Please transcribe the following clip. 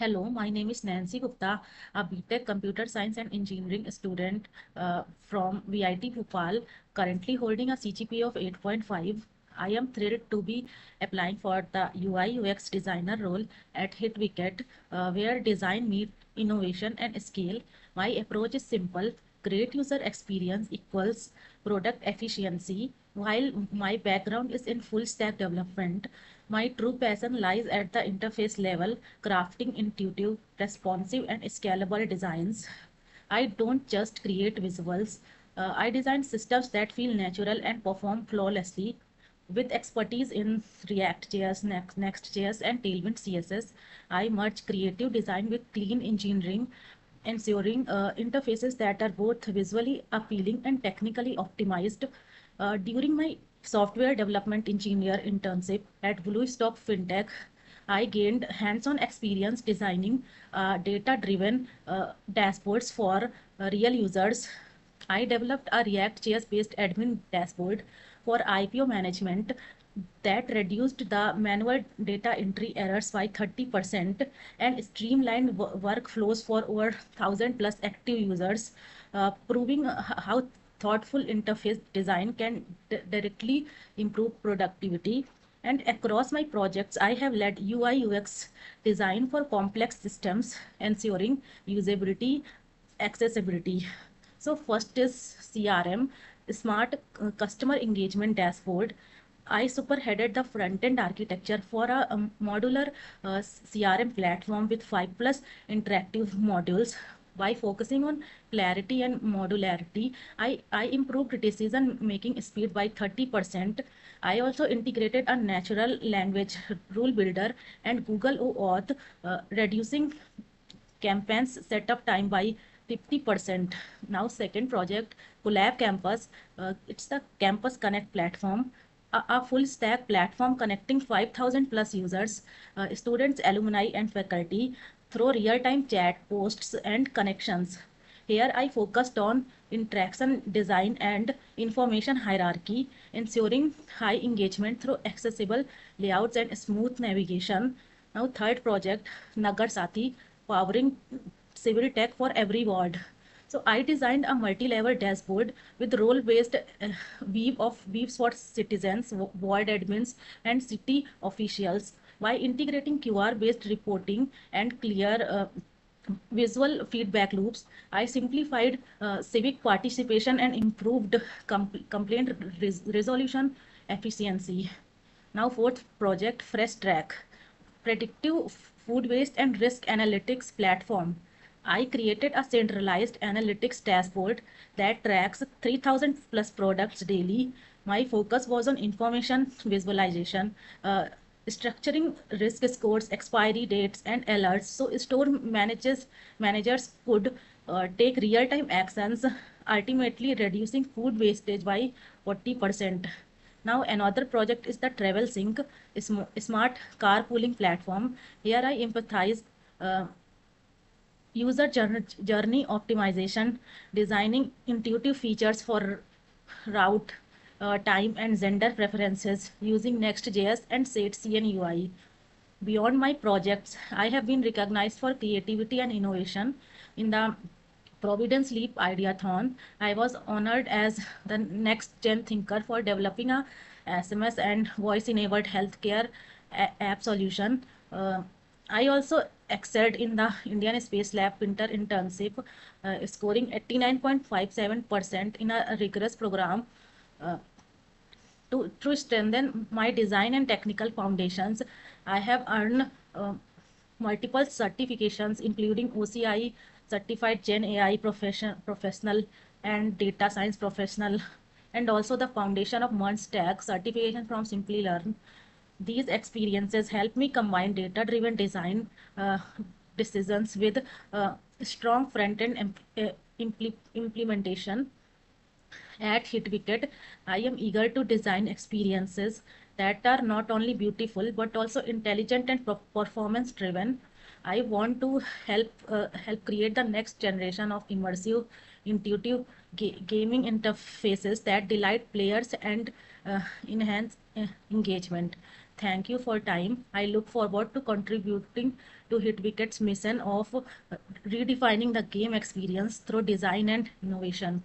Hello, my name is Nancy Gupta, a BTech Computer Science and Engineering student from VIT Bhopal, currently holding a CGPA of 8.5. I am thrilled to be applying for the UI UX designer role at HitWicket, where design meets innovation and scale. My approach is simple: great user experience equals product efficiency. While my background is in full stack development, my true passion lies at the interface level, crafting intuitive, responsive, and scalable designs. I don't just create visuals, I design systems that feel natural and perform flawlessly. With expertise in React.js, Next.js, and Tailwind CSS, I merge creative design with clean engineering, ensuring interfaces that are both visually appealing and technically optimized. During my software development engineer internship at Bluestock FinTech, I gained hands-on experience designing data-driven dashboards for real users. I developed a React.js-based admin dashboard for IPO management that reduced the manual data entry errors by 30% and streamlined workflows for over 1,000 plus active users, proving how thoughtful interface design can directly improve productivity. And across my projects, I have led UI UX design for complex systems, ensuring usability, accessibility. So first is CRM, Smart Customer Engagement Dashboard. I superheaded the front-end architecture for a modular CRM platform with 5 plus interactive modules. By focusing on clarity and modularity, I improved decision-making speed by 30%. I also integrated a natural language rule builder and Google OAuth, reducing campaigns setup time by 50%. Now, second project, Collab Campus. It's the Campus Connect platform, a full stack platform connecting 5,000 plus users, students, alumni, and faculty through real-time chat, posts, and connections. Here I focused on interaction design and information hierarchy, ensuring high engagement through accessible layouts and smooth navigation. Now, third project, Nagar Sati, powering civil tech for every ward. So I designed a multi-level dashboard with role-based weaves for citizens, ward admins, and city officials. By integrating QR-based reporting and clear visual feedback loops, I simplified civic participation and improved complaint resolution efficiency. Now, fourth project, Fresh Track, predictive food waste and risk analytics platform. I created a centralized analytics dashboard that tracks 3,000 plus products daily. My focus was on information visualization, structuring risk scores, expiry dates, and alerts so store managers could take real-time actions, ultimately reducing food wastage by 40%. Now another project is the Travel Sync, smart carpooling platform. Here I empathize user journey optimization, designing intuitive features for route, time, and gender preferences using Next.js and Set CNUI. Beyond my projects, I have been recognized for creativity and innovation. In the Providence Leap Ideathon, I was honored as the next gen thinker for developing a SMS and voice enabled healthcare app solution. I also excelled in the Indian Space Lab winter internship, scoring 89.57% in a rigorous program. Uh, to strengthen my design and technical foundations, I have earned multiple certifications, including OCI certified Gen AI professional and data science professional, and also the foundation of MERN stack certification from Simply Learn. These experiences help me combine data-driven design decisions with strong front-end implementation. At HitWicket, I am eager to design experiences that are not only beautiful but also intelligent and performance driven. I want to help create the next generation of immersive, intuitive gaming interfaces that delight players and enhance engagement. thank you for time. I look forward to contributing to HitWicket's mission of redefining the game experience through design and innovation.